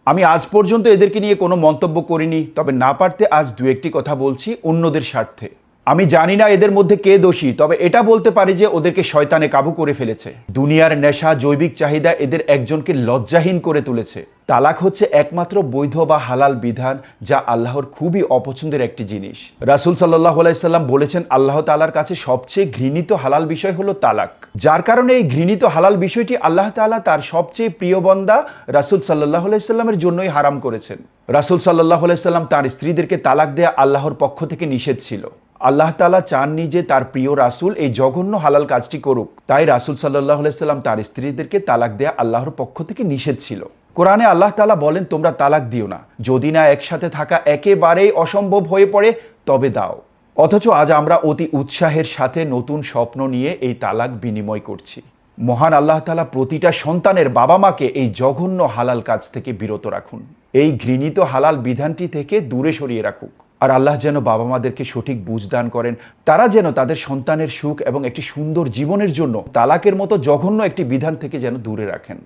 আমি আজ পর্যন্ত এদেরকে নিয়ে কোনো মন্তব্য করিনি, তবে না পারতে আজ দু একটি কথা বলছি অন্যদের স্বার্থে। আমি জানি না এদের মধ্যে কে দোষী, তবে এটা বলতে পারি যে ওদেরকে শয়তানে কাবু করে ফেলেছে। দুনিয়ার নেশা, জৈবিক চাহিদা এদের একজনকে লজ্জাহীন করে তুলেছে। তালাক হচ্ছে একমাত্র বৈধ বা হালাল বিধান, যা আল্লাহর খুবই অপছন্দের একটি জিনিস। রাসূল সাল্লাল্লাহু আলাইহি সাল্লাম বলেছেন, আল্লাহ তাআলার কাছে সবচেয়ে ঘৃণিত হালাল বিষয় হলো তালাক। যার কারণে এই ঘৃণিত হালাল বিষয়টি আল্লাহ তাআলা তার সবচেয়ে প্রিয় বান্দা রাসূল সাল্লাল্লাহু আলাইহি সাল্লামের জন্যই হারাম করেছেন। রাসূল সাল্লাল্লাহু আলাইহি সাল্লাম তার স্ত্রীদেরকে তালাক দেয়া আল্লাহর পক্ষ থেকে নিষেধ ছিল। আল্লাহ তাআলা চাননি যে তার প্রিয় রাসূল এই জঘন্য হালাল কাজটি করুক, তাই রাসূল সাল্লাল্লাহু আলাইহি সাল্লাম তার স্ত্রীদেরকে তালাক দেয়া আল্লাহর পক্ষ থেকে নিষেধ ছিল। কোরআনে আল্লাহ তাআলা বলেন, তোমরা তালাক দিও না, যদি না একসাথে থাকা একেবারেই অসম্ভব হয়ে পড়ে তবে দাও। অথচ আজ আমরা অতি উৎসাহের সাথে নতুন স্বপ্ন নিয়ে এই তালাক বিনিময় করছি। মহান আল্লাহ তাআলা প্রতিটা সন্তানের বাবা মাকে এই জঘন্য হালাল কাজ থেকে বিরত রাখুন, এই ঘৃণিত হালাল বিধানটি থেকে দূরে সরিয়ে রাখুক। আর আল্লাহ যেন বাবা মাদেরকে সঠিক বুঝ দান করেন, তারা যেন তাদের সন্তানের সুখ এবং একটি সুন্দর জীবনের জন্য তালাকের মতো জঘন্য একটি বিধান থেকে যেন দূরে রাখেন।